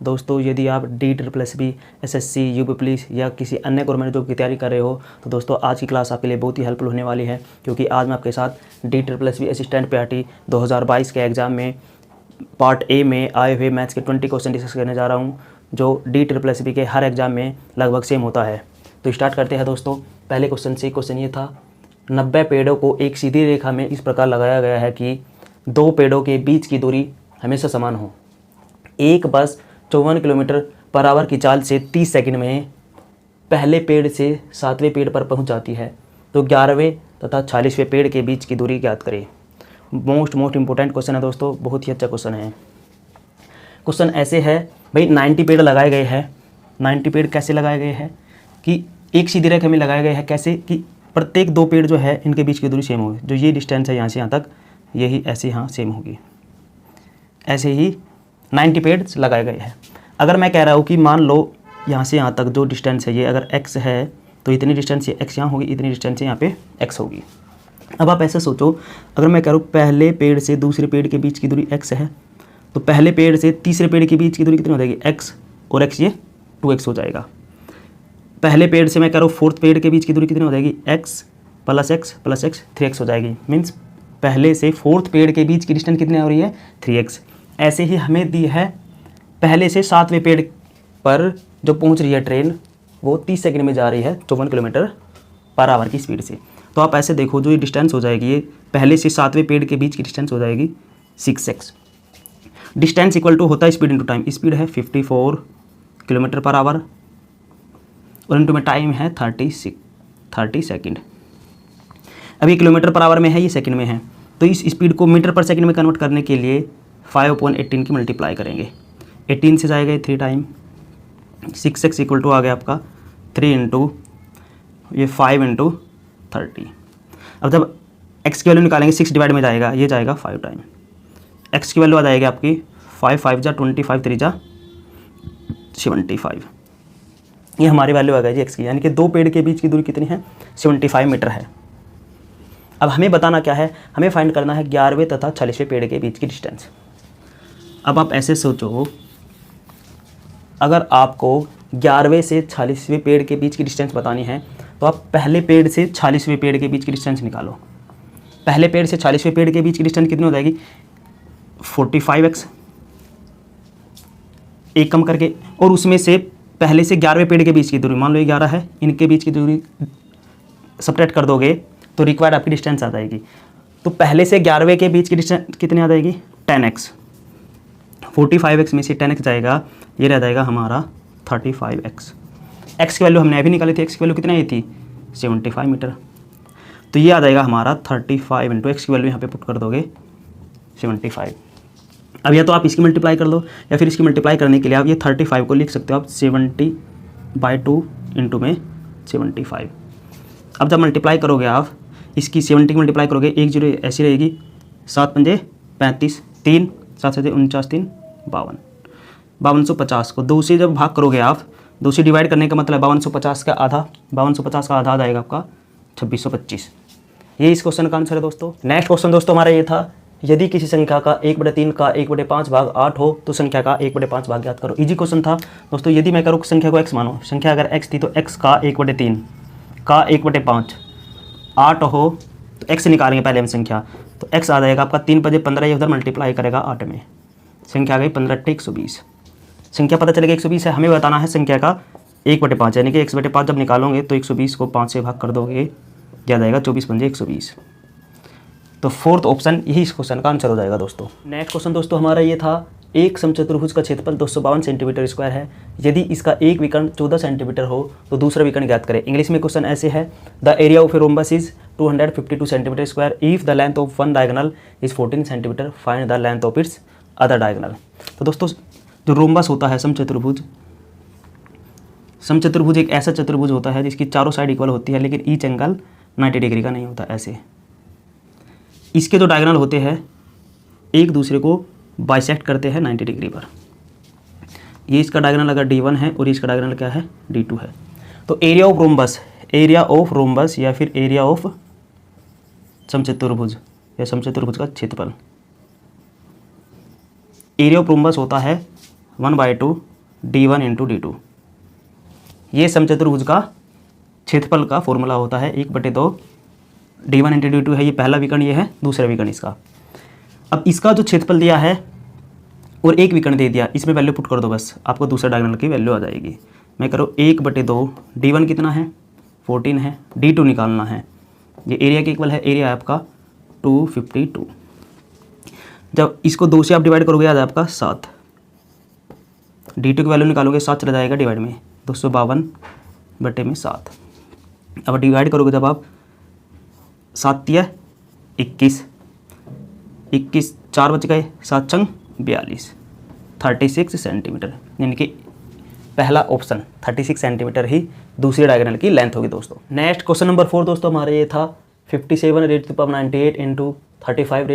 दोस्तों यदि आप DSSB, SSC, UP पुलिस या किसी अन्य गवर्नमेंट जॉब की तैयारी कर रहे हो तो दोस्तों आज की क्लास आपके लिए बहुत ही हेल्पफुल होने वाली है, क्योंकि आज मैं आपके साथ DSSB असिस्टेंट PRT 2022 के एग्ज़ाम में पार्ट ए में आए हुए मैथ्स के 20 क्वेश्चन डिस्कस करने जा रहा हूँ, जो DSSB के हर एग्ज़ाम में लगभग सेम होता है। तो स्टार्ट करते हैं दोस्तों। पहले क्वेश्चन से क्वेश्चन ये था, 90 पेड़ों को एक सीधी रेखा में इस प्रकार लगाया गया है कि 2 पेड़ों के बीच की दूरी हमेशा समान हो। एक बस 54 किलोमीटर पर आवर की चाल से 30 सेकंड में पहले पेड़ से 7वें पेड़ पर पहुंच जाती है, तो 11वें तथा 46वें पेड़ के बीच की दूरी ज्ञात करें। मोस्ट इंपॉर्टेंट क्वेश्चन है दोस्तों, बहुत ही अच्छा क्वेश्चन है। क्वेश्चन ऐसे है भाई, 90 पेड़ लगाए गए हैं। 90 पेड़ कैसे लगाए गए हैं कि एक सीधी रेखा में लगाए गए हैं। कैसे कि प्रत्येक 2 पेड़ जो है इनके बीच की दूरी सेम होगी। जो ये डिस्टेंस है यहाँ से यहाँ तक, यही ऐसे यहाँ सेम होगी। ऐसे ही 90 पेड़ लगाए गए हैं। अगर मैं कह रहा हूँ कि मान लो यहाँ से यहाँ तक जो डिस्टेंस है ये अगर x है, तो इतनी डिस्टेंस ये x यहाँ होगी, इतनी डिस्टेंस यहाँ पे x होगी। अब आप ऐसे सोचो, अगर मैं कह रहा हूँ पहले पेड़ से दूसरे पेड़ के बीच की दूरी x है, तो पहले पेड़ से तीसरे पेड़ के बीच की दूरी कितनी हो जाएगी? x, और x ये 2x हो जाएगा। पहले पेड़ से मैं कह रहा हूँ 4th पेड़ के बीच की दूरी कितनी हो जाएगी? x प्लस x 3x हो जाएगी। मीन्स पहले से 4th पेड़ के बीच की डिस्टेंस कितनी हो रही है? 3x। ऐसे ही हमें दी है पहले से 7वें पेड़ पर जो पहुंच रही है ट्रेन, वो 30 सेकंड में जा रही है 54 किलोमीटर पर आवर की स्पीड से। तो आप ऐसे देखो, जो ये डिस्टेंस हो जाएगी ये पहले से 7वें पेड़ के बीच की डिस्टेंस हो जाएगी 6x। डिस्टेंस इक्वल टू होता है स्पीड इंटू टाइम। स्पीड है 54 किलोमीटर पर आवर और इंटू में टाइम है 30 सेकेंड। अभी किलोमीटर पर आवर में है, ये सेकंड में है, तो इस स्पीड को मीटर पर सेकंड में कन्वर्ट करने के लिए 5/18 की मल्टीप्लाई करेंगे। 18 से जाएगा 3 टाइम, 6x इक्वल टू आ गया आपका 3 इंटू ये 5 इंटू 30। अब जब x की वैल्यू निकालेंगे 6 डिवाइड में जाएगा, ये जाएगा 5 टाइम। x की वैल्यू आ जाएगी आपकी 5 5 जा 25 3 जा 75। ये हमारी वैल्यू आ गई जी x की, यानी कि 2 पेड़ के बीच की दूरी कितनी है? 75 मीटर है। अब हमें बताना क्या है? हमें फाइंड करना है 11वें तथा 46वें पेड़ के बीच की डिस्टेंस। अब आप ऐसे सोचो, अगर आपको 11वें से 46वें पेड़ के बीच की डिस्टेंस बतानी है, तो आप पहले पेड़ से 46वें पेड़ के बीच की डिस्टेंस निकालो। पहले पेड़ से 46वें पेड़ के बीच की डिस्टेंस कितनी हो जाएगी? 45x, एक कम करके, और उसमें से पहले से 11वें पेड़ के बीच की दूरी, मान लो ये 11 है, इनके बीच की दूरी सब्ट्रैक्ट कर दोगे तो रिक्वायर्ड आपकी डिस्टेंस आ जाएगी। तो पहले से 11वें के बीच की डिस्टेंस कितनी आ जाएगी? 10x। 45x में से 10x जाएगा, ये रह जाएगा हमारा 35x। x की वैल्यू हमने अभी निकाली थी, x की वैल्यू कितनी आई थी? 75 मीटर। तो ये आ जाएगा हमारा 35 इंटू x की वैल्यू यहाँ पे पुट कर दोगे 75। अब या तो आप इसकी मल्टीप्लाई कर लो, या फिर इसकी मल्टीप्लाई करने के लिए आप ये 35 को लिख सकते हो आप 70/2 इंटू में 75। अब जब मल्टीप्लाई करोगे आप इसकी 70 की मल्टीप्लाई करोगे, 1 जीरो ऐसी रहेगी, 7 पंजे 35, 3 7 7 49 3 52। 5250 को 2 से जब भाग करोगे आप, 2 से डिवाइड करने का मतलब 5250 का आधा, 5250 का आधा आ जाएगा आपका 2625। ये इस क्वेश्चन का आंसर है दोस्तों। नेक्स्ट क्वेश्चन दोस्तों हमारा ये था, यदि किसी संख्या का 1/3 का 1/5 भाग 8 हो तो संख्या का 1/5 भाग ज्ञात करो। इजी क्वेश्चन था दोस्तों। यदि मैं करूँ संख्या को x मानो, संख्या अगर x थी तो x का 1/3 का 1/5 8 हो तो x निकालेंगे पहले हम संख्या, तो x आ जाएगा आपका 3 पंजे 15, ये उधर मल्टीप्लाई करेगा 8 में, संख्या आ गई 15 × 120। संख्या पता चलेगा 120 है, हमें बताना है संख्या का 1/5, यानी कि x/5 जब निकालोगे तो 120 को 5 से भाग कर दोगे, क्या जाएगा 24 पंजे 120। तो 4th ऑप्शन यही इस क्वेश्चन का आंसर हो जाएगा दोस्तों। नेक्स्ट क्वेश्चन दोस्तों हमारा ये था, एक समचतुर्भुज का क्षेत्रफल 252 सेंटीमीटर स्क्वायर है। यदि इसका एक विकर्ण 14 सेंटीमीटर हो तो दूसरा विकर्ण ज्ञात करें। इंग्लिश में क्वेश्चन ऐसे है, the area of a rhombus is 252 centimetre square if the length of one diagonal is 14 centimetre, find the length of its other diagonal. तो दोस्तों जो रोम्बस होता है समचतुर्भुज, समचतुर्भुज एक ऐसा चतुर्भुज होता है जिसकी चारों साइड इक्वल होती है, लेकिन ईच एंगल 90 डिग्री का नहीं होता। ऐसे इसके जो डायगोनल होते हैं एक दूसरे को बाइसेक्ट करते हैं 90 डिग्री पर। ये इसका डायगोनल अगर D1 है और इसका डायगोनल क्या है? D2 है। तो एरिया ऑफ रोम्बस या फिर एरिया ऑफ समचतुर्भुज या समचतुर्भुज का क्षेत्रफल, एरिया ऑफ रोम्बस होता है 1/2 D1 इंटू D2। ये समचतुर्भुज का क्षेत्रफल का फॉर्मूला होता है 1/2 D1 इंटू D2 है, ये पहला विकर्ण, ये है दूसरा विकर्ण इसका। अब इसका जो क्षेत्रफल दिया है और एक विकर्ण दे दिया, इसमें वैल्यू पुट कर दो, बस आपको दूसरा डायगोनल की वैल्यू आ जाएगी। मैं करो 1/2 D1 कितना है 14 है, D2 निकालना है, ये एरिया के इक्वल है, एरिया है आपका 252। जब इसको 2 से आप डिवाइड करोगे आज आपका 7, D2 की वैल्यू निकालोगे 7 चला जाएगा डिवाइड में, 252/7। अब डिवाइड करोगे जब आप 7 या 21, 4 बच गए, 7 छंग 42, 36 सेंटीमीटर, यानी कि पहला ऑप्शन 36 सेंटीमीटर ही दूसरी डायगोनल की लेंथ होगी दोस्तों। नेक्स्ट क्वेश्चन नंबर 4 दोस्तों हमारा ये था 57 इंटू 35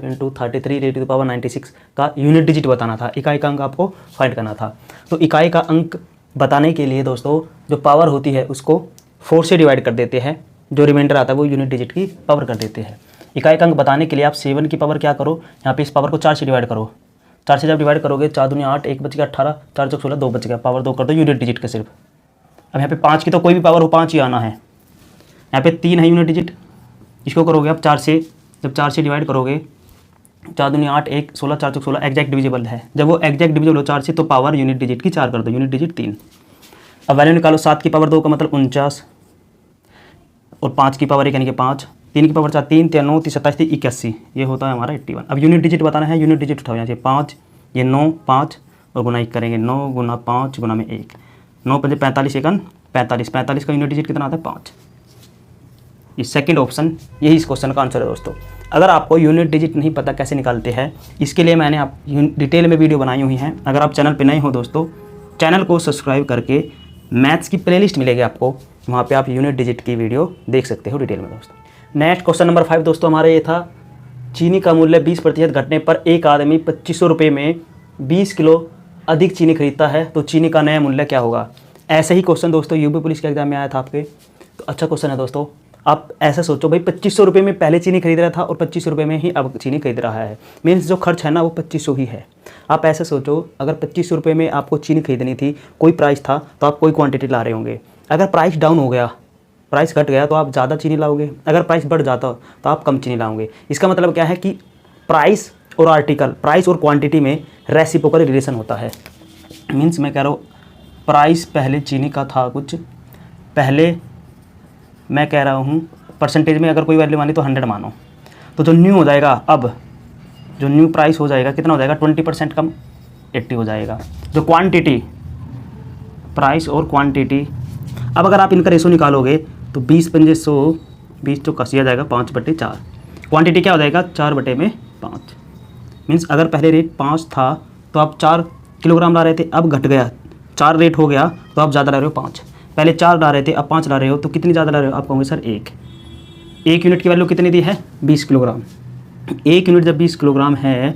इंटू 33 का यूनिट डिजिट बताना था, इकाई का अंक आपको फाइंड करना था। तो इकाई का अंक बताने के लिए दोस्तों जो पावर होती है उसको 4 से डिवाइड कर देते हैं, जो रिमाइंडर आता है वो यूनिट डिजिट की पावर कर देते हैं। इकाई का अंक बताने के लिए आप 7 की पावर क्या करो, यहाँ पे इस पावर को 4 से डिवाइड करो, 4 से जब डिवाइड करोगे 4 दूनी 8, 1 बच गया 18, 4 चौक 16, 2 बच गया, पावर 2 कर दो यूनिट डिजिट के सिर्फ। अब यहाँ पे 5 की तो कोई भी पावर हो 5 ही आना है, यहाँ पे 3 है यूनिट डिजिट, इसको करोगे आप 4 से, जब 4 से डिवाइड करोगे 4 दूनी 8, 1 16, 4 चौक 16 एग्जैक्ट डिविजिबल है, जब वो एग्जैक्ट डिविजिबल हो 4 से तो पावर यूनिट डिजिट की 4 कर दो, यूनिट डिजिट 3। अब वैल्यू निकालो, 7 की पावर 2 का मतलब 49 और 5 की पावर 1 यानी कि 5, 3 की पावर 4 3, 3 9 3 27 81, ये होता है हमारा 81। अब यूनिट डिजिट बताना है, यूनिट डिजिट उठाओ यहाँ से 5, ये 9 5 और गुना 1 करेंगे, 9 गुना 5 गुना में 1, 9 5 45 1 45 का यूनिट डिजिट कितना आता है 5। ये सेकंड ऑप्शन, यही इस क्वेश्चन का आंसर है दोस्तों। अगर आपको यूनिट डिजिट नहीं पता कैसे निकालते हैं, इसके लिए मैंने आप डिटेल में वीडियो बनाई हुई हैं। अगर आप चैनल पर नए हो दोस्तों, चैनल को सब्सक्राइब करके मैथ्स की प्लेलिस्ट मिलेगी आपको, वहाँ पे आप यूनिट डिजिट की वीडियो देख सकते हो डिटेल में दोस्तों। नेक्स्ट क्वेश्चन नंबर 5 दोस्तों हमारा ये था, चीनी का मूल्य 20% घटने पर एक आदमी 2500 रुपये में 20 किलो अधिक चीनी खरीदता है, तो चीनी का नया मूल्य क्या होगा। ऐसे ही क्वेश्चन दोस्तों यूपी पुलिस के एग्जाम में आया था आपके, तो अच्छा क्वेश्चन है दोस्तों। आप ऐसा सोचो भाई 2500 रुपये में पहले चीनी खरीद रहा था और 2500 रुपये में ही अब चीनी खरीद रहा है, मीन्स जो खर्च है ना वो 2500 ही है। आप ऐसे सोचो अगर 2500 रुपये में आपको चीनी खरीदनी थी, कोई प्राइस था तो आप कोई क्वांटिटी ला रहे होंगे, अगर प्राइस डाउन हो गया, प्राइस घट गया तो आप ज़्यादा चीनी लाओगे, अगर प्राइस बढ़ जाता तो आप कम चीनी लाओगे। इसका मतलब क्या है कि प्राइस और आर्टिकल, प्राइस और क्वांटिटी में रेसिप्रोकल रिलेशन होता है। मीन्स मैं कह रहा हूँ प्राइस पहले चीनी का था कुछ, पहले मैं कह रहा हूँ परसेंटेज में अगर कोई वैल्यू मानी तो 100 मानो, तो जो न्यू हो जाएगा, अब जो न्यू प्राइस हो जाएगा कितना हो जाएगा 20% कम 80 हो जाएगा। जो क्वांटिटी, प्राइस और क्वांटिटी, अब अगर आप इनका रेशो निकालोगे तो 20 पंजे 100, 20 तो कसिया जाएगा 5/4, क्वांटिटी क्या हो जाएगा 4/5। मीन्स अगर पहले रेट 5 था तो आप 4 किलोग्राम ला रहे थे, अब घट गया 4 रेट हो गया तो आप ज़्यादा ला रहे हो 5, पहले 4 ला रहे थे अब 5 ला रहे हो, तो कितनी ज़्यादा ला रहे हो, आप कहोगे सर 1 यूनिट की वैल्यू कितनी दी है 20 किलोग्राम। 1 यूनिट जब 20 किलोग्राम है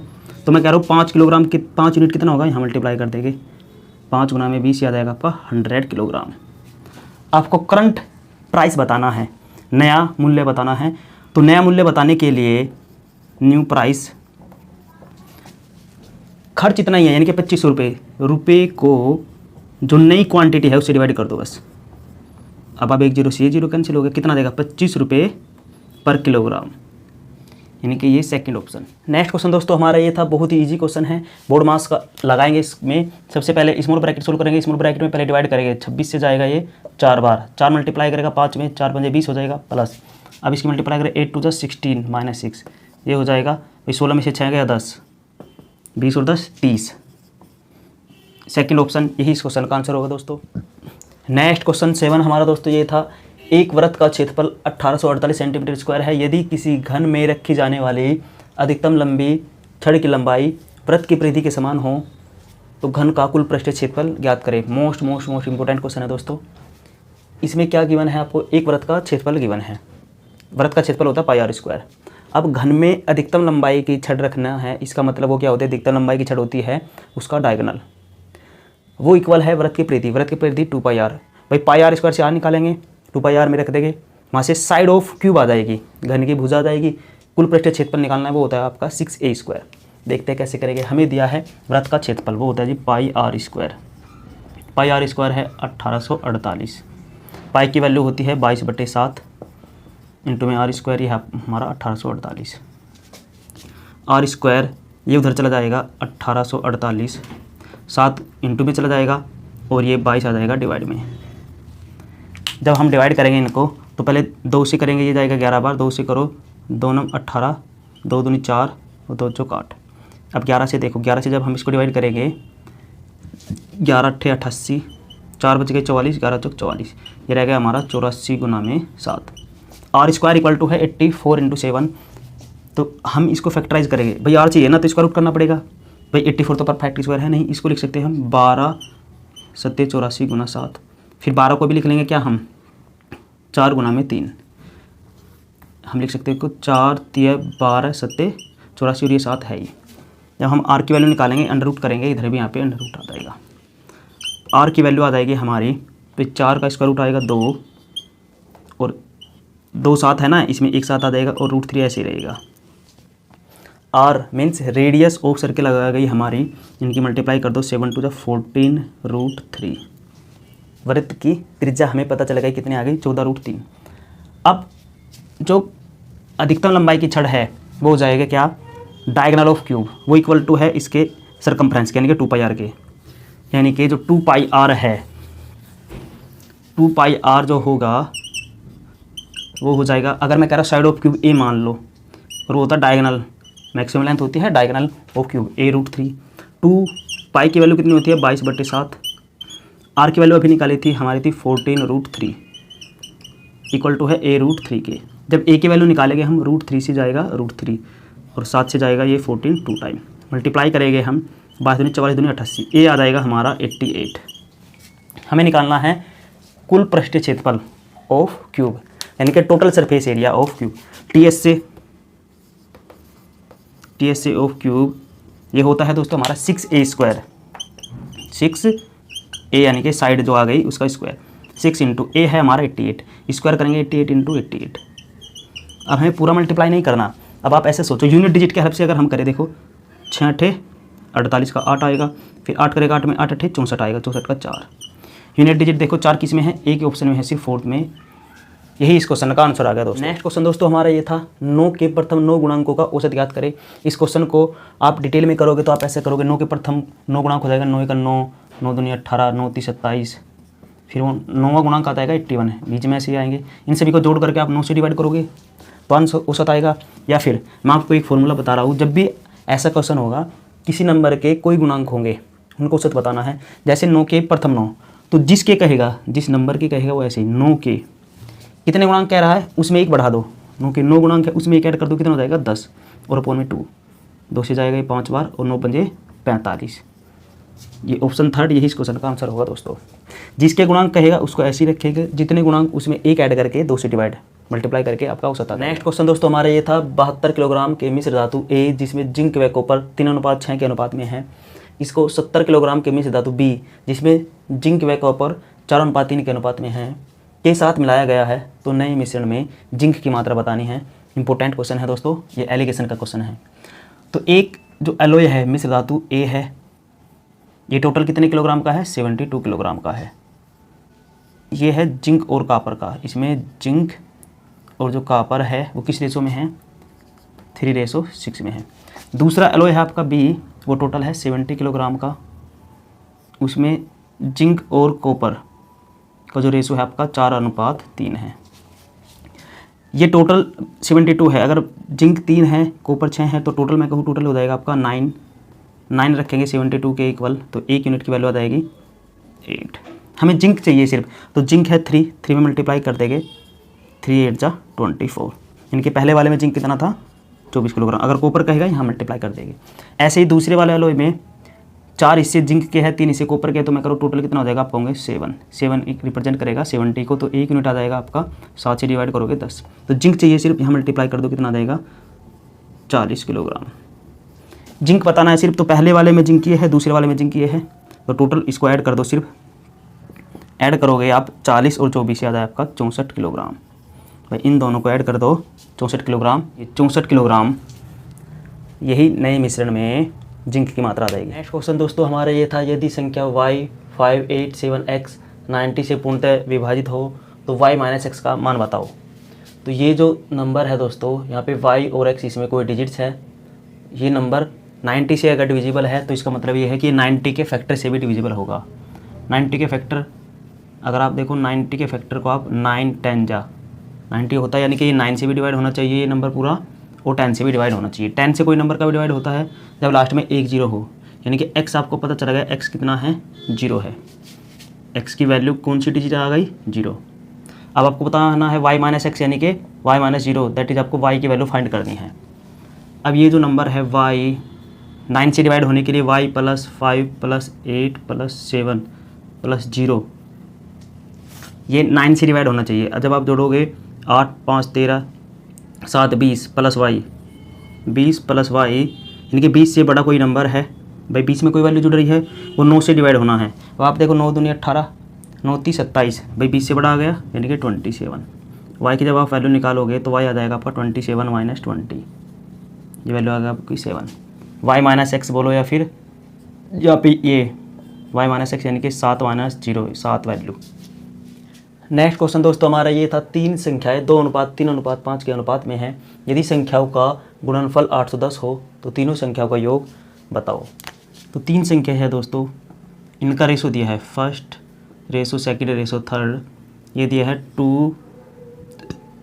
तो मैं कह रहा हूँ 5 किलोग्राम की 5 यूनिट कितना होगा, यहाँ मल्टीप्लाई कर देंगे, 5 गुना में 20 याद आएगा आपका 100 किलोग्राम। आपको करंट प्राइस बताना है, नया मूल्य बताना है, तो नया मूल्य बताने के लिए न्यू प्राइस, खर्च इतना ही है यानी कि 2500 रुपये को जो नई क्वांटिटी है उससे डिवाइड कर दो बस। अब आप 1 0 से 0 कैंसिल हो गया, कितना देगा 25 रुपये पर किलोग्राम, यानी कि ये सेकंड ऑप्शन। नेक्स्ट क्वेश्चन दोस्तों हमारा ये था, बहुत ही इजी क्वेश्चन है, बोर्ड मार्क्स का लगाएंगे इसमें। सबसे पहले स्मॉल ब्रैकेट सोल्व करेंगे, स्मॉल ब्रैकेट में पहले डिवाइड करेंगे, 26 से जाएगा ये 4 बार, 4 मल्टीप्लाई करेगा 5 में, 4 पंजे 20 हो जाएगा प्लस, अब इसकी मल्टीप्लाई करें 8 2 16 माइनस 6, ये हो जाएगा भाई 16 में से 6 गया 10, 20 और 10 30। सेकंड ऑप्शन यही इस क्वेश्चन का आंसर होगा दोस्तों। नेक्स्ट क्वेश्चन 7 हमारा दोस्तों ये था, एक वृत्त का क्षेत्रफल 1848 सेंटीमीटर स्क्वायर है, यदि किसी घन में रखी जाने वाली अधिकतम लंबी छड़ की लंबाई वृत्त की परिधि के समान हो तो घन का कुल पृष्ठीय क्षेत्रफल ज्ञात करें। मोस्ट इंपॉर्टेंट क्वेश्चन है दोस्तों। इसमें क्या गिवन है आपको, एक वृत्त का क्षेत्रफल गिवन है, वृत्त का क्षेत्रफल होता है पाई आर स्क्वायर। अब घन में अधिकतम लंबाई की छड़ रखना है, इसका मतलब वो क्या होता है, अधिकतम लंबाई की छड़ होती है उसका डायगोनल, वो इक्वल है वृत्त की परिधि, वृत्त की परिधि 2 पाई आर, भाई पाई आर स्क्वायर से आर निकालेंगे, 2 पाई आर में रख देंगे, वहाँ से साइड ऑफ क्यूब आ जाएगी, घन की भुजा आ जाएगी, कुल पृष्ठीय क्षेत्रफल निकालना है वो होता है आपका 6a स्क्वायर। देखते हैं कैसे करेंगे। हमें दिया है वृत्त का क्षेत्रफल, वो होता है जी pi r square. Pi r square है 1848। पाई की वैल्यू होती है 22/7 इंटू में आर स्क्वायर, यह हमारा 1848। आर स्क्वायर ये उधर चला जाएगा 1848, 7 इंटू में चला जाएगा और ये 22 आ जाएगा डिवाइड में। जब हम डिवाइड करेंगे इनको तो पहले 2 से करेंगे, ये जाएगा 11 बार, 2 से करो 2 9 18, 2 दूनी 4 और 2 चौक 8। अब 11 से देखो, 11 से जब हम इसको डिवाइड करेंगे 11 8 88, 4 बच गए 44, 11 चौक 44, ये रह गया हमारा 84 गुना में 7। आर स्क्वायर इक्वल टू है 84 इंटू 7। तो हम इसको फैक्टराइज करेंगे, भाई आर चाहिए ना तो स्क्वायर रूट करना पड़ेगा। भाई 84 तो परफेक्ट स्क्वायर है नहीं, इसको लिख सकते हैं हम 12 7 84 गुना 7। फिर 12 को भी लिख लेंगे क्या हम 4 गुना में 3, हम लिख सकते हैं को 4 3 12 7 84 और ये 7 है ही। जब हम आर की वैल्यू निकालेंगे अंडर रूट करेंगे, इधर भी यहाँ पे अंडर रूट आ जाएगा। आर की वैल्यू आ जाएगी हमारी, तो 4 का स्क्वायर रूट आएगा 2 और 2 7 है ना, इसमें एक 7 आ जाएगा और √3 ऐसे ही रहेगा। R means radius of circle आ गई हमारी, इनकी मल्टीप्लाई कर दो 7 × 14 √3। वृत्त की त्रिज्या हमें पता चल गई कितनी आ गई 14 √3। अब जो अधिकतम लंबाई की छड़ है वो हो जाएगा क्या डायगोनल ऑफ क्यूब, वो इक्वल टू है इसके सरकमफ्रेंस के, यानी कि 2πr के, यानी कि जो 2πr है 2πr जो होगा वो हो जाएगा, अगर मैं कह रहा साइड ऑफ क्यूब ए मान लो, और वो होता है डायगोनल, मैक्सिमम लेंथ होती है डायगोनल ऑफ क्यूब a √3। 2π की वैल्यू कितनी होती है 22/7। आर की वैल्यू अभी निकाली थी हमारी थी 14 √3 इक्वल टू है a √3 के। जब a की वैल्यू निकालेंगे हम √3 से जाएगा √3 और 7 से जाएगा ये 14 2 टाइम, मल्टीप्लाई करेंगे हम 22 दूनी 44 दूनी 88, a आ जाएगा हमारा 88। हमें निकालना है कुल पृष्ठीय क्षेत्रफल ऑफ क्यूब, यानी कि total surface area of cube. TS से ऑफ क्यूब ये होता है दोस्तों हमारा 6a², 6a यानी कि साइड जो आ गई उसका स्क्वायर, 6 इंटू a है हमारा 88, स्क्वायर करेंगे 88 इंटू 88। अब हमें पूरा मल्टीप्लाई नहीं करना, अब आप ऐसे सोचो यूनिट डिजिट के हेल्प से अगर हम करें, देखो 6 8 48 का 8 आएगा, फिर 8 करेगा 8 में 8 8 64 आएगा, 64 का 4। यूनिट डिजिट देखो 4 किस में है, एक ही ऑप्शन में है सिर्फ 4th में। यही इस क्वेश्चन का आंसर आ गया दोस्तों। नेक्स्ट क्वेश्चन दोस्तों हमारा ये था 9 के प्रथम 9 गुणांकों का औसत ज्ञात करें। इस क्वेश्चन को आप डिटेल में करोगे तो आप ऐसे करोगे, 9 के प्रथम 9 गुणांक हो जाएगा 9 का 9, 9 दूनी 18, 9 3 27, फिर वो 9वां गुणांक आता है 81 है, बीच में ऐसे ही आएंगे। इन सभी को जोड़ करके आप 9 से डिवाइड करोगे तो आंसर औसत आएगा। या फिर मैं आपको एक फॉर्मूला बता रहा हूँ, जब भी ऐसा क्वेश्चन होगा किसी नंबर के कोई गुणांक होंगे उनको औसत बताना है। जैसे 9 के प्रथम 9, तो जिसके कहेगा, जिस नंबर के कहेगा वो ऐसे ही 9 के कितने गुणांक कह रहा है उसमें एक बढ़ा दो, 9 के 9 गुणांक है उसमें एक ऐड कर दो, कितना हो जाएगा 10 और अपॉन में 2, 2 से जाएगा ये 5 बार और 9 पंजे 45। ये ऑप्शन थर्ड यही इस क्वेश्चन का आंसर होगा दोस्तों। जिसके गुणांक कहेगा उसको ऐसे ही रखेगा, जितने गुणांक उसमें एक ऐड करके 2 से डिवाइड मल्टीप्लाई करके आपका औसत आता है। नेक्स्ट क्वेश्चन दोस्तों हमारा ये था 72 किलोग्राम के मिश्र धातु A जिसमें जिंक व कॉपर 3:6 के अनुपात में है, इसको 70 किलोग्राम के मिश्र धातु B जिसमें जिंक व कॉपर 4:3 के अनुपात में है के साथ मिलाया गया है, तो नए मिश्रण में जिंक की मात्रा बतानी है। इंपॉर्टेंट क्वेश्चन है दोस्तों, ये एलिगेशन का क्वेश्चन है। तो एक जो एलॉय है मिश्र धातु A है, ये टोटल कितने किलोग्राम का है 72 किलोग्राम का है। ये है जिंक और कॉपर का, इसमें जिंक और जो कॉपर है वो किस रेशो में है 3:6 में है। दूसरा एलॉय है आपका B, वो टोटल है 70 किलोग्राम का, उसमें जिंक और कॉपर का जो रेशो है आपका 4:3 है। ये टोटल 72 है, अगर जिंक 3 है कॉपर 6 है तो टोटल मैं कहूँ टोटल हो जाएगा आपका 9 रखेंगे 72 के इक्वल, तो एक यूनिट की वैल्यू आ जाएगी 8। हमें जिंक चाहिए सिर्फ, तो जिंक है 3 में मल्टीप्लाई कर देंगे 3 8 जा 24, इनके पहले वाले में जिंक कितना था 24 किलोग्राम, अगर कॉपर कहेगा यहाँ मल्टीप्लाई कर देंगे। ऐसे ही दूसरे वाले एलॉय में 4 हिस्से जिंक के हैं 3 हिस्से कॉपर के, तो मैं करूँ टोटल कितना हो जाएगा, आप कहोगे 7 एक रिप्रेजेंट करेगा 70 को, तो एक यूनिट आ जाएगा आपका 7 से डिवाइड करोगे 10, तो जिंक चाहिए सिर्फ, यहाँ मल्टीप्लाई कर दो कितना आ जाएगा 40 किलोग्राम। जिंक बताना है सिर्फ, तो पहले वाले में जिंक ये है दूसरे वाले में जिंक ये है, तो टोटल इसको ऐड कर दो, सिर्फ ऐड करोगे आप 40 और 24 से आ जाए आपका 64 किलोग्राम। भाई इन दोनों को ऐड कर दो 64 किलोग्राम, ये 64 किलोग्राम यही नए मिश्रण में जिंक की मात्रा आ जाएगी। नेक्स्ट क्वेश्चन दोस्तों हमारा ये था, यदि संख्या y587x 90 से पूर्णतः विभाजित हो तो y - x का मान बताओ। तो ये जो नंबर है दोस्तों, यहाँ पे y और x इसमें कोई डिजिट्स है। ये नंबर 90 से अगर डिविजिबल है तो इसका मतलब ये है कि 90 के फैक्टर से भी डिविजिबल होगा। 90 के फैक्टर अगर आप देखो, 90 के फैक्टर को आप 9 10 जा 90 होता है, यानी कि ये 9 से भी डिवाइड होना चाहिए ये नंबर पूरा, और 10 से भी डिवाइड होना चाहिए। 10 से कोई नंबर का भी डिवाइड होता है जब लास्ट में एक जीरो हो, यानी कि x आपको पता चला गया x कितना है, 0 है। x की वैल्यू कौन सी डिजिट आ गई, 0। अब आपको बताना है y - x यानी कि y - 0, दैट इज आपको y की वैल्यू फाइंड करनी है। अब ये जो नंबर है y 9 से डिवाइड होने के लिए y +5 + 8 + 7 + 0, ये 9 से डिवाइड होना चाहिए। जब आप जोड़ोगे 8 5 13 7 20 + y 20 + y, यानी कि 20 से बड़ा कोई नंबर है भाई, 20 में कोई वैल्यू जुड़ रही है, वो 9 से डिवाइड होना है। अब आप देखो 9 दूनी 18, 9 3 27 भाई, 20 से बड़ा आ गया यानी कि 27। y की जब आप वैल्यू निकालोगे तो y आ जाएगा आपका 27 - 20, ये वैल्यू आ गया आपकी 7। y - x बोलो या फिर यहाँ पे ये y - x यानी कि 7 - 0, 7 वैल्यू। नेक्स्ट क्वेश्चन दोस्तों हमारा ये था, 3 संख्याएं 2:3:5 के अनुपात में हैं। यदि संख्याओं का गुणनफल 810 हो तो तीनों संख्याओं का योग बताओ। तो 3 संख्या है दोस्तों, इनका रेशो दिया है 1 रेशो 2 रेशो 3, ये दिया है 2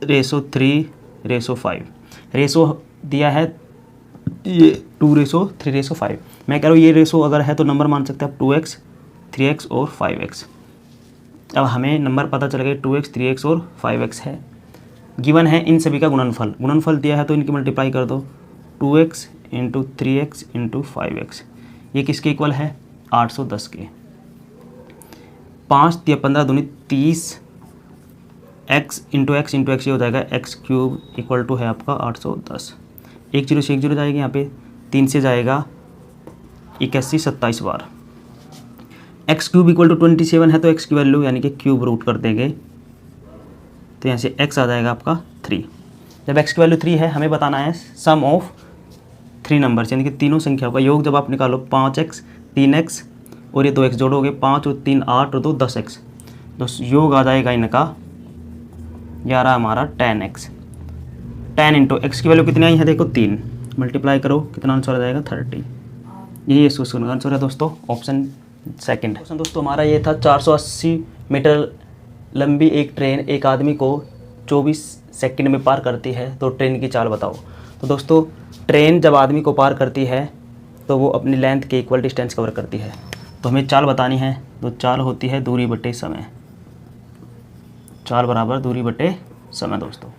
रेशो 3 रेशो 5, रेशो दिया है ये 2 रेशो 3 रेशो 5। मैं कह रहा हूँ ये रेशो अगर है तो नंबर मान सकते हैं आप 2x 3x और 5x। अब हमें नंबर पता चल गया 2x 3x और 5x है। गिवन है इन सभी का गुणनफल दिया है तो इनकी मल्टीप्लाई कर दो, 2x × 3x × 5x, ये किसके इक्वल है, 810 के। 5 × 15 दूनी 30, x × x ये हो जाएगा x³ इक्वल टू है आपका 810। 1 0 से 1 0 जाएगी, यहाँ पे 3 से जाएगा 81 27 बार। x³ इक्वल टू 27 है तो x की वैल्यू यानी कि क्यूब रूट कर देंगे तो यहाँ से x आ जाएगा आपका 3। जब x की वैल्यू 3 है, हमें बताना है सम ऑफ 3 नंबर्स, यानी कि तीनों संख्याओं का योग जब आप निकालो 5x 3x और ये 2x जोड़ोगे, 5 और 3 8 और 2 10x, तो योग आ जाएगा इनका 11 हमारा 10x। 10 × x की वैल्यू कितनी आई है देखो 3, मल्टीप्लाई करो कितना आंसर आ जाएगा 30। यही इस क्वेश्चन का आंसर है दोस्तों, ऑप्शन सेकंड। क्वेश्चन दोस्तों हमारा ये था, 480 मीटर लंबी एक ट्रेन एक आदमी को 24 सेकंड में पार करती है, तो ट्रेन की चाल बताओ। तो दोस्तों ट्रेन जब आदमी को पार करती है तो वो अपनी लेंथ के इक्वल डिस्टेंस कवर करती है, तो हमें चाल बतानी है। तो चाल होती है दूरी बटे समय, चाल बराबर दूरी बटे समय दोस्तों।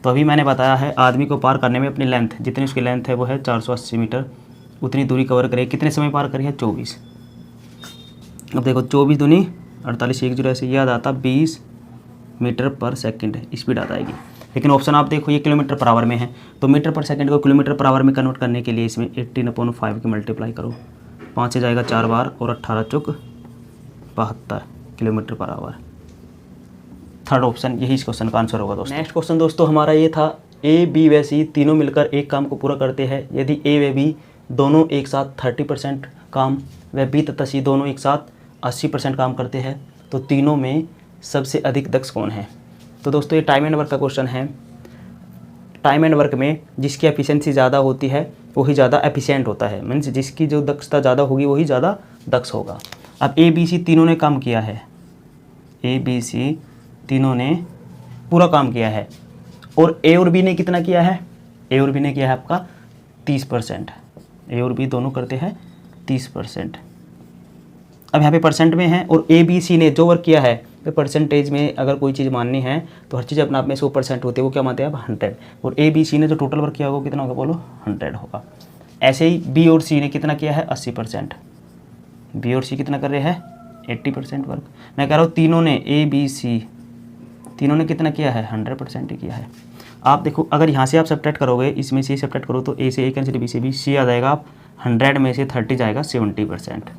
तो अभी मैंने बताया है आदमी को पार करने में अपनी लेंथ, जितनी उसकी लेंथ है वो है 480 मीटर, उतनी दूरी कवर करे, कितने समय पार करी है 24। अब देखो 24 दूनी 48, 1 0 ऐसे याद आता 20 मीटर पर सेकंड स्पीड आ जाएगी। लेकिन ऑप्शन आप देखो ये किलोमीटर पर आवर में है, तो मीटर पर सेकंड को किलोमीटर पर आवर में कन्वर्ट करने के लिए इसमें 18/5 की मल्टीप्लाई करो, 5 से जाएगा 4 बार और 18 चौक 72 kilometre per hour. Third option यही इस क्वेश्चन का आंसर होगा दोस्तों। नेक्स्ट क्वेश्चन दोस्तों हमारा ये था, ए बी व सी तीनों मिलकर एक काम को पूरा करते हैं। यदि ए व बी दोनों एक साथ 30% काम व बी तथा सी दोनों एक साथ 80% काम करते हैं, तो तीनों में सबसे अधिक दक्ष कौन है। तो दोस्तों ये टाइम एंड वर्क का क्वेश्चन है। टाइम एंड वर्क में जिसकी एफिशिएंसी ज़्यादा होती है वही ज़्यादा एफिशिएंट होता है, मीन्स जिसकी जो दक्षता ज़्यादा होगी वही ज़्यादा दक्ष होगा। अब ए बी सी तीनों ने काम किया है, ए बी सी तीनों ने पूरा काम किया है, और ए और बी ने कितना किया है, ए और बी ने किया है आपका 30%, ए और बी दोनों करते हैं 30%। अब यहाँ पे परसेंट में है, और ए बी सी ने जो वर्क किया है तो परसेंटेज में अगर कोई चीज़ माननी है तो हर चीज़ अपने आप में 100% होती है, वो क्या मानते हैं आप 100, और ए बी सी ने जो टोटल वर्क किया होगा कितना होगा बोलो 100 होगा। ऐसे ही बी और सी ने कितना किया है 80%, बी और सी कितना कर रहे हैं 80% वर्क। मैं कह रहा हूँ तीनों ने ए बी सी तीनों ने कितना किया है 100% ही किया है। आप देखो अगर यहाँ से आप सब्ट्रैक्ट करोगे, इसमें से सब्ट्रैक्ट करो तो ए से ए कैंसिल, बी से बी, सी आ जाएगा आप 100 में से 30 जाएगा 70%।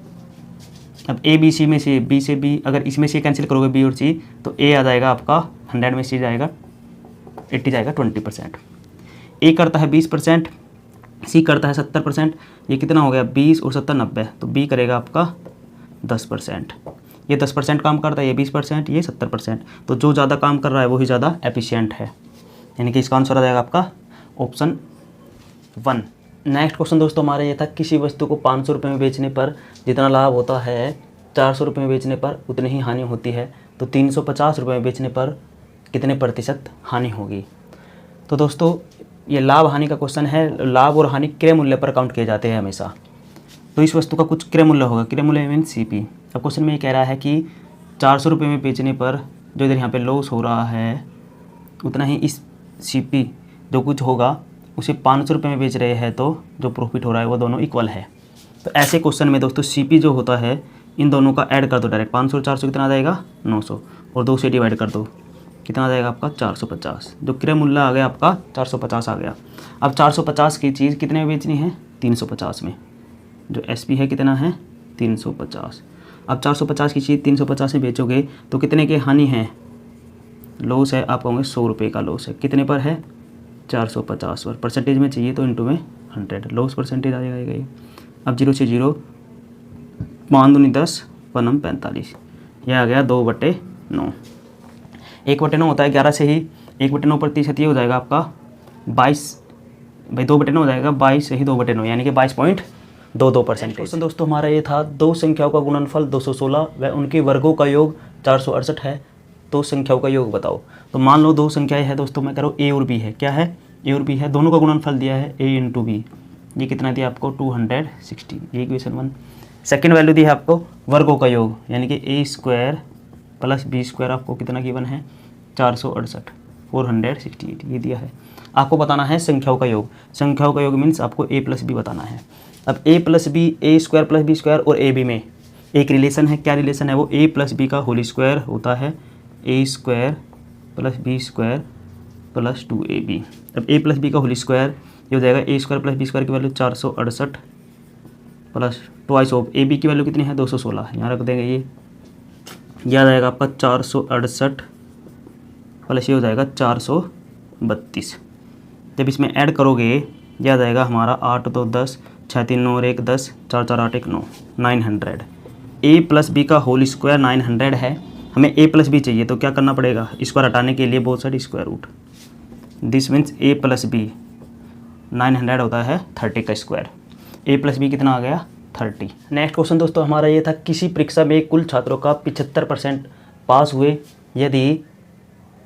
अब ए बी सी में से बी से बी अगर इसमें से कैंसिल करोगे बी और सी तो ए आ जाएगा आपका 100 में से जाएगा 80 जाएगा 20%। ए करता है 20%, सी करता है 70%, ये कितना हो गया 20 और 70 90, तो बी करेगा आपका 10%। ये 10% काम करता है, ये 20%, ये 70%। तो जो ज़्यादा काम कर रहा है वही ज़्यादा एफिशिएंट है, यानी कि इसका आंसर आ जाएगा आपका ऑप्शन 1। नेक्स्ट क्वेश्चन दोस्तों हमारा ये था, किसी वस्तु को 500 रुपये में बेचने पर जितना लाभ होता है 400 रुपये में बेचने पर उतनी ही हानि होती है, तो 350 रुपये में बेचने पर कितने प्रतिशत हानि होगी। तो दोस्तों ये लाभ हानि का क्वेश्चन है। लाभ और हानि क्रय मूल्य पर काउंट किए जाते हैं हमेशा। तो इस वस्तु का कुछ क्रय मूल्य होगा, क्रय मूल्य मीन CP। अब क्वेश्चन में ये कह रहा है कि 400 रुपये में बेचने पर जो इधर यहाँ पे लॉस हो रहा है उतना ही इस CP जो कुछ होगा उसे 500 रुपये में बेच रहे हैं, तो जो प्रॉफिट हो रहा है वो दोनों इक्वल है। तो ऐसे क्वेश्चन में दोस्तों CP जो होता है इन दोनों का ऐड कर दो डायरेक्ट, 500 और 400 कितना आ जाएगा 900, और 2 से डिवाइड कर दो कितना आ जाएगा आपका 450। जो क्रय मूल्य आ गया आपका 450 आ गया। अब 450 की चीज़ कितने में बेचनी है 350 में, जो SP है कितना है 350। अब 450 की चीज़ 350 में बेचोगे तो कितने की हानि है, लॉस है, आप कहोगे 100 रुपये का लॉस है। कितने पर है 450 पर, परसेंटेज में चाहिए तो इंटू में 100, लॉस परसेंटेज आ जाएगा ये। अब 0 से 0, 5 दूनी 10, 1 45, यह आ गया 2/9। 1/9 होता है 11 से ही, 1/9 प्रतिशत ये हो जाएगा आपका 22, भाई 2/9 हो जाएगा 22 से ही 2/9, यानी कि 22.22%। क्वेश्चन दोस्तों हमारा ये था, दो संख्याओं का गुणनफल 216 व उनके वर्गों का योग 468 है, तो संख्याओं का योग बताओ। तो मान लो दो संख्याएं हैं दोस्तों, मैं करो A और B है, क्या है A और B है, दोनों का गुणनफल दिया है A इंटू B, ये कितना दिया आपको 260, ये इक्वेशन 1। सेकेंड वैल्यू दी है आपको वर्गों का योग, यानी कि A² प्लस B² आपको कितना गिवन है 468, 468 ये दिया है। आपको बताना है संख्याओं का योग। संख्याओं का योग मीन्स आपको A प्लस B बताना है। अब A plus B, A² plus B² और AB में एक रिलेशन है, क्या रिलेशन है वो A प्लस B का होल स्क्वायर होता है A² plus B² plus 2AB। अब A प्लस B का होल स्क्वायर ये हो जाएगा A² प्लस B² की value 468 plus twice of AB की वैल्यू कितनी है 216, यहाँ रख देंगे, ये याद आएगा आपका 468 प्लस ये हो जाएगा 432। जब इसमें ऐड करोगे याद आएगा हमारा 8 2 10, 6 3 9 और 1 10, 4 4 8 1 9, 900। A प्लस बी का होल स्क्वायर 900 है, हमें A प्लस बी चाहिए, तो क्या करना पड़ेगा, स्क्वायर हटाने के लिए both side square root. This means A plus B 900 होता है 30 का स्क्वायर। A प्लस बी कितना आ गया 30। नेक्स्ट क्वेश्चन दोस्तों हमारा ये था, किसी परीक्षा में कुल छात्रों का 75% पास हुए, यदि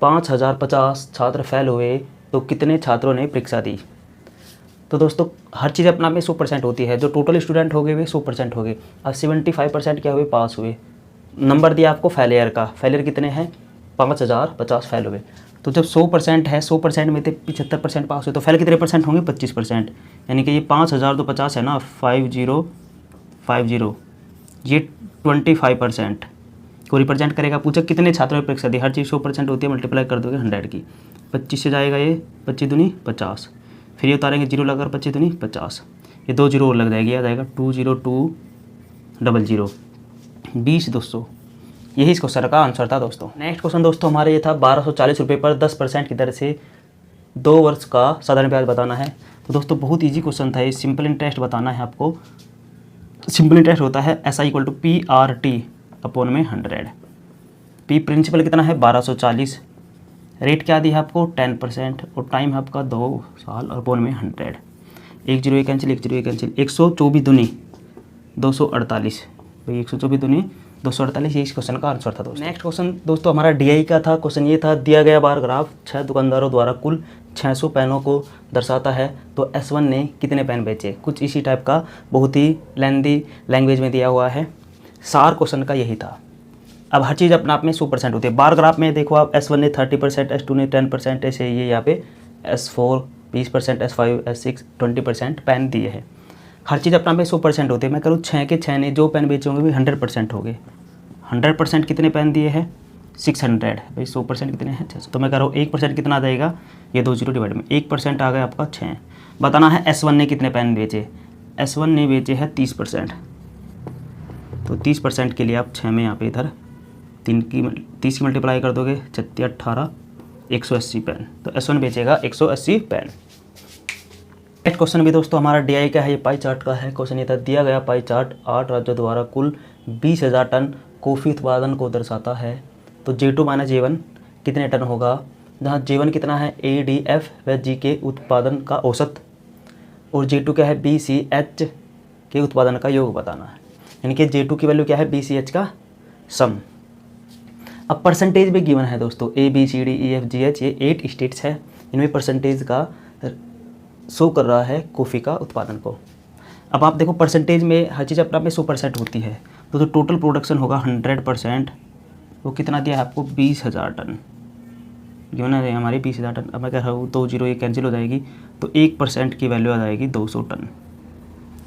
5050 छात्र फेल हुए तो कितने छात्रों ने परीक्षा दी। तो दोस्तों हर चीज़ अपना में 100% होती है, जो टोटल स्टूडेंट हो गए वे 100% हो गए। अब 75% क्या हुए पास हुए, नंबर दिया आपको फेलियर का, फेलियर कितने हैं 5050 फेल हुए। तो जब 100% है, 100% में से 75% पास हुए तो फेल कितने परसेंट होंगे 25%, यानी कि ये 5000 तो 50 है ना, 5050 ये 25% को रिप्रेजेंट करेगा। पूछा कितने छात्रों ने परीक्षा दी, हर चीज़ 100% होती है, मल्टीप्लाई कर दोगे 100 की, 25 से जाएगा ये 25 दूनी 50, फिर ये उतारेंगे 0 लगाकर 25 दूनी 50, ये 2 0 और लग जाएगी, आ जाएगा 20200 20 200। यही इस क्वेश्चन का आंसर था दोस्तों। नेक्स्ट क्वेश्चन दोस्तों हमारे ये था, 1240 रुपये पर 10% की दर से 2 वर्ष का साधारण ब्याज बताना है। तो दोस्तों बहुत ईजी क्वेश्चन था ये, सिंपल इंटरेस्ट बताना है आपको। सिंपल इंटरेस्ट होता है SI = PRT अपॉन में 100। P प्रिंसिपल कितना है 1240, रेट क्या दी है आपको 10% और टाइम है आपका 2 साल अपॉन में 100। 1 0 कैंसिल, 1 0 कैंसिल, 124 दूनी 248, भाई 124 दूनी 248, ये इस क्वेश्चन का आंसर था दोस्तों। नेक्स्ट क्वेश्चन दोस्तों हमारा DI का था। क्वेश्चन ये था, दिया गया बार ग्राफ 6 दुकानदारों द्वारा कुल 600 पेनों को दर्शाता है, तो S1 ने कितने पेन बेचे। कुछ इसी टाइप का बहुत ही लेंदी लैंग्वेज में दिया हुआ है, सार क्वेश्चन का यही था। अब हर चीज़ अपने आप में 100% होती है। बार ग्राफ में देखो आप S1 ने 30%, S2 ने 10%, ऐसे ये यहाँ पे S4 20%, S5 S6 20% पेन दिए हैं। हर चीज़ अपना में 100% होती है। मैं करूँ 6 के 6 ने जो पेन बेचे होंगे भी 100% हो गए। 100% कितने पेन दिए हैं 600, भाई 100% कितने हैं 600। तो मैं कह रहा हूँ 1% कितना आ जाएगा, ये 2 0 डिवाइड में 1% आ गया आपका 6। बताना है S1 ने कितने पेन बेचे। S1 ने बेचे हैं 30%, तो 30% के लिए आप 6 में यहाँ पे इधर 30 की मल्टीप्लाई कर दोगे, 36 18 180 पेन, तो S1 बेचेगा 180 पेन। नेक्स्ट क्वेश्चन भी दोस्तों हमारा DI का है, ये पाई चार्ट का है। क्वेश्चन ये था, दिया गया पाई चार्ट 8 राज्यों द्वारा कुल 20,000 टन कॉफ़ी उत्पादन को दर्शाता है, तो J2 माइनस J1 कितने टन होगा, जहाँ J1 कितना है ADF व G के उत्पादन का औसत, और J2 क्या है BCH के उत्पादन का योग बताना है। यानी कि J2 की वैल्यू क्या है BCH का सम। अब परसेंटेज भी गिवन है दोस्तों, ABCDEFGH ये 8 स्टेट्स है, इनमें परसेंटेज का शो कर रहा है कॉफ़ी का उत्पादन को। अब आप देखो परसेंटेज में हर चीज़ अपने आप में 100% होती है, तो टोटल प्रोडक्शन होगा 100%, वो कितना दिया है आपको 20,000 टन गिवन है हमारी 20,000 टन। अब मैं कह रहा हूँ 2 0 ये कैंसिल हो जाएगी, तो 1% की वैल्यू आ जाएगी 200 टन।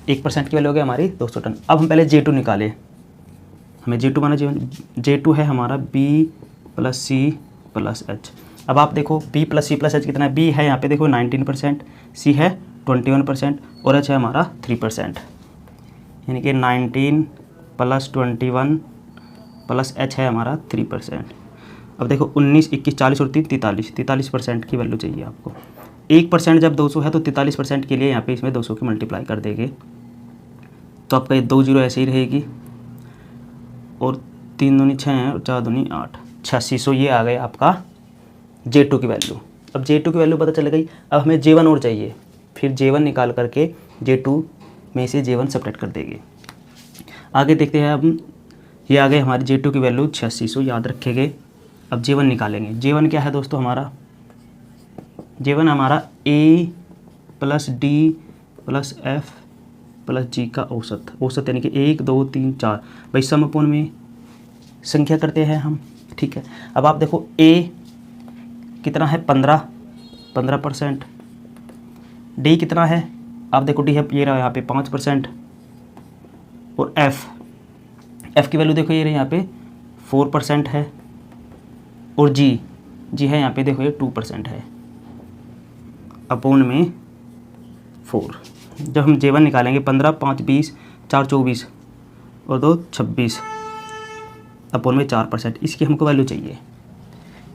1% की वैल्यू हो गई हमारी 200 टन। अब हम पहले J2 निकालें, हमें J2 माना J2 है हमारा B + C + H। अब आप देखो B + C + H कितना है, B है यहाँ पे देखो 19%, C है 21% और H है हमारा 3%, यानी कि 19 + 21 + H है हमारा 3%। अब देखो 19, 21, 40 और 3 43% की वैल्यू चाहिए आपको। 1% जब 200 है तो 43% के लिए यहाँ पे इसमें 200 की मल्टीप्लाई कर देंगे, तो आपका ये 2 0 ऐसे ही रहेगी, और 3 दूनी 6 है और 4 दूनी 8, 8600 ये आ गए आपका J2 की वैल्यू। अब J2 की वैल्यू पता चल गई, अब हमें J1 और चाहिए, फिर J1 निकाल करके J2 में से J1 सेपरेट कर देंगे। आगे देखते हैं, अब ये आ गए हमारी J2 की वैल्यू 8600 याद रखेंगे। अब J1 निकालेंगे। J1 क्या है दोस्तों हमारा, J1 हमारा A + D + F + G का औसत यानी कि 1 2 3 4 भाई समपूर्ण में संख्या करते हैं हम, ठीक है। अब आप देखो A कितना है 15%, D कितना है, आप देखो D है ये रहा यहाँ पे 5%, और F की वैल्यू देखो ये रही यहाँ पे 4% है, और G है यहाँ पे देखो ये 2% है, अपोन में 4। जब हम J1 निकालेंगे 15 5 20 4 24 और 2 26 अपोन में 4%, इसकी हमको वैल्यू चाहिए।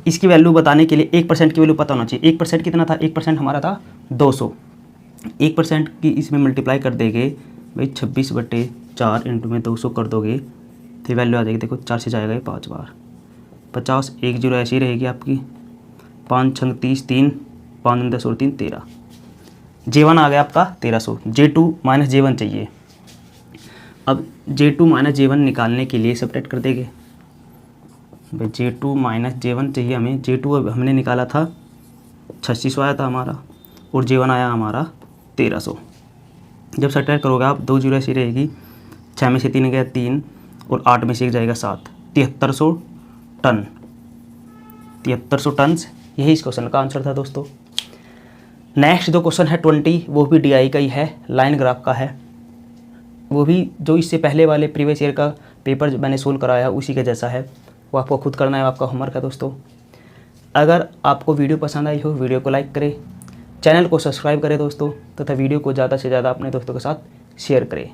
इसकी वैल्यू बताने के लिए 1% की वैल्यू पता होना चाहिए। 1% कितना था, 1% हमारा था 200, 1% की इसमें मल्टीप्लाई कर देंगे भाई 26/4 इंटू में 200 कर दोगे तो वैल्यू आ जाएगी, देखो 4 से जाएगा ये 5 बार, 50 1 0 ऐसी रहेगी आपकी, 5 6 30 3 5 10 और 3 13। J1 आ गया आपका 1300। J2 माइनस J1 चाहिए। अब J2 माइनस J1 निकालने के लिए सेपरेट कर देंगे भाई, J2 माइनस J1 चाहिए हमें। J2 अब हमने निकाला था 8600 आया था हमारा, और J1 आया हमारा 1300। जब सेपरेट करोगे आप 2 0 ऐसी रहेगी, 6 में से 3 गया 3 और 8 में से 1 जाएगा 7, 7300 टन। 7300 टन यही इस क्वेश्चन का आंसर था दोस्तों। नेक्स्ट जो क्वेश्चन है 20, वो भी DI का ही है, लाइन ग्राफ का है, वो भी जो इससे पहले वाले प्रीवियस ईयर का पेपर जो मैंने सोल्व कराया उसी का जैसा है, वो आपको खुद करना है, आपका होमवर्क है दोस्तों। अगर आपको वीडियो पसंद आई हो, वीडियो को लाइक करें, चैनल को सब्सक्राइब करें दोस्तों, तथा वीडियो को ज़्यादा से ज़्यादा अपने दोस्तों के साथ शेयर करें।